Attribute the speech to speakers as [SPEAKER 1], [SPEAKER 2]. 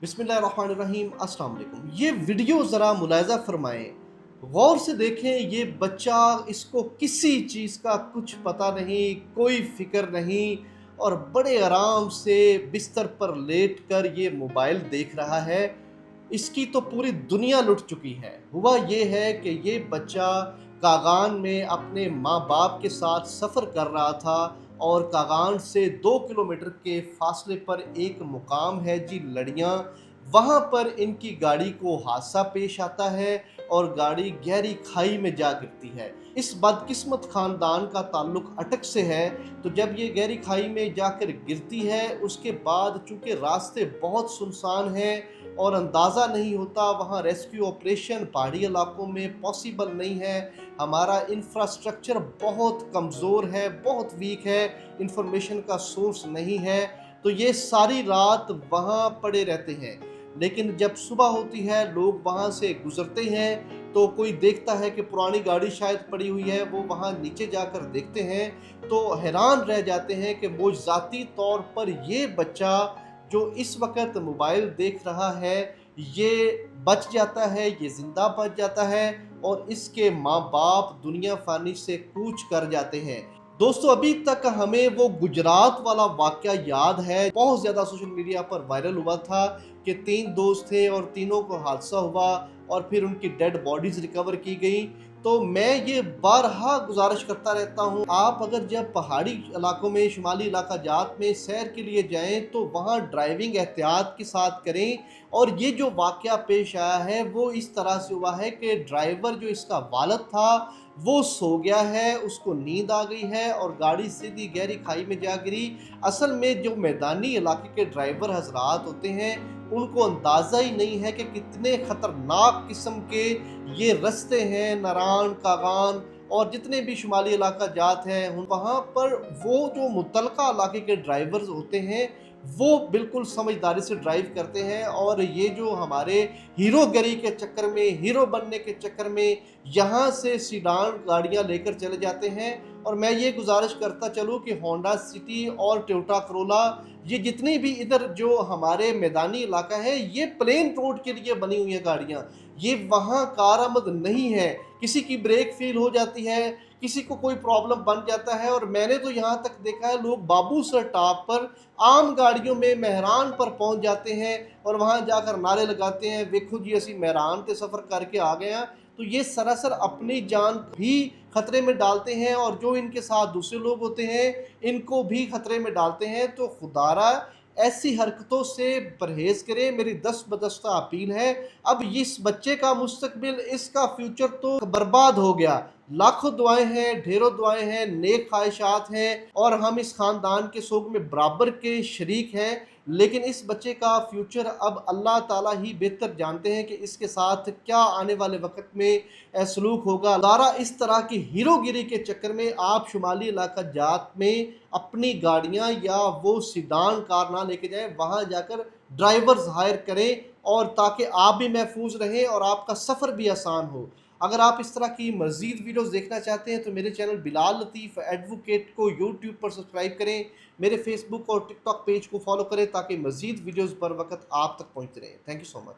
[SPEAKER 1] बिस्मिल्लाहिर्रहमानिर्रहीम अस्सलाम वालेकुम। ये वीडियो ज़रा मुलाहिज़ा फरमाएं, गौर से देखें। ये बच्चा, इसको किसी चीज़ का कुछ पता नहीं, कोई फ़िक्र नहीं, और बड़े आराम से बिस्तर पर लेट कर ये मोबाइल देख रहा है। इसकी तो पूरी दुनिया लुट चुकी है। हुआ ये है कि ये बच्चा कागान में अपने माँ बाप के साथ सफ़र कर रहा था, और कागान से 2 किलोमीटर के फासले पर एक मुकाम है जी लड़ियाँ। वहाँ पर इनकी गाड़ी को हादसा पेश आता है और गाड़ी गहरी खाई में जा गिरती है। इस बदकिस्मत ख़ानदान का ताल्लुक़ अटक से है। तो जब ये गहरी खाई में जाकर गिरती है, उसके बाद चूँकि रास्ते बहुत सुनसान हैं और अंदाज़ा नहीं होता, वहाँ रेस्क्यू ऑपरेशन पहाड़ी इलाकों में पॉसिबल नहीं है। हमारा इंफ्रास्ट्रक्चर बहुत कमज़ोर है, बहुत वीक है, इंफॉर्मेशन का सोर्स नहीं है। तो ये सारी रात वहाँ पड़े रहते हैं। लेकिन जब सुबह होती है, लोग वहाँ से गुज़रते हैं, तो कोई देखता है कि पुरानी गाड़ी शायद पड़ी हुई है। वो वहाँ नीचे जाकर देखते हैं तो हैरान रह जाते हैं कि मुजज़ाती तौर पर ये बच्चा जो इस वक्त मोबाइल देख रहा है, ये बच जाता है, ये ज़िंदा बच जाता है, और इसके माँ बाप दुनिया फ़ानी से कूच कर जाते हैं। दोस्तों, अभी तक हमें वो गुजरात वाला वाक़या याद है, बहुत ज़्यादा सोशल मीडिया पर वायरल हुआ था कि 3 दोस्त थे और तीनों को हादसा हुआ और फिर उनकी डेड बॉडीज़ रिकवर की गई। तो मैं ये बारहा गुजारिश करता रहता हूँ, आप अगर जब पहाड़ी इलाकों में, शुमाली इलाका जात में सैर के लिए जाएं, तो वहाँ ड्राइविंग एहतियात के साथ करें। और ये जो वाक़या पेश आया है वो इस तरह से हुआ है कि ड्राइवर जो इसका वालिद था वो सो गया है, उसको नींद आ गई है और गाड़ी सीधी गहरी खाई में जा गिरी। असल में जो मैदानी इलाके के ड्राइवर हजरात होते हैं, उनको अंदाज़ा ही नहीं है कि कितने ख़तरनाक किस्म के ये रास्ते हैं। नारान, कागान और जितने भी शुमाली इलाका जात हैं, वहाँ पर वो जो मुतलका इलाके के ड्राइवर्स होते हैं, वो बिल्कुल समझदारी से ड्राइव करते हैं। और ये जो हमारे हीरोगिरी के चक्कर में, हीरो बनने के चक्कर में यहाँ से सीडान गाड़ियाँ लेकर चले जाते हैं। और मैं ये गुजारिश करता चलूँ कि होंडा सिटी और टोयोटा करोला, ये जितनी भी इधर जो हमारे मैदानी इलाका है, ये प्लेन रोड के लिए बनी हुई है गाड़ियाँ, ये वहाँ कारआमद नहीं है। किसी की ब्रेक फेल हो जाती है, किसी को कोई प्रॉब्लम बन जाता है, और मैंने तो यहाँ तक देखा है लोग बाबू सर टॉप पर आम गाड़ियों में मेहरान पर पहुँच जाते हैं और वहाँ जाकर नारे लगाते हैं, देखो जी असी मेहरान से सफ़र करके आ गए हैं। तो ये सरासर अपनी जान भी खतरे में डालते हैं, और जो इनके साथ दूसरे लोग होते हैं इनको भी खतरे में डालते हैं। तो खुदारा ऐसी हरकतों से परहेज़ करें, मेरी दस्तबदस्ता अपील है। अब इस बच्चे का मुस्तकबिल, इसका फ्यूचर तो बर्बाद हो गया। लाखों दुआएं हैं, ढेरों दुआएं हैं, नेक ख्वाहिशात हैं, और हम इस ख़ानदान के सोग में बराबर के शरीक हैं। लेकिन इस बच्चे का फ्यूचर अब अल्लाह ताला ही बेहतर जानते हैं कि इसके साथ क्या आने वाले वक्त में सलूक होगा। लारा इस तरह की हीरोगिरी के चक्कर में आप शुमाली इलाका जात में अपनी गाड़ियां या वो सीडान कार ना लेके जाएं, वहां जाकर ड्राइवर्स हायर करें, और ताकि आप भी महफूज रहें और आपका सफ़र भी आसान हो। अगर आप इस तरह की मज़ीद वीडियोस देखना चाहते हैं तो मेरे चैनल बिलाल लतीफ़ एडवोकेट को यूट्यूब पर सब्सक्राइब करें, मेरे फेसबुक और टिकटॉक पेज को फॉलो करें, ताकि मज़ीद वीडियोस बर वक्त आप तक पहुँचते रहें। Thank you so much.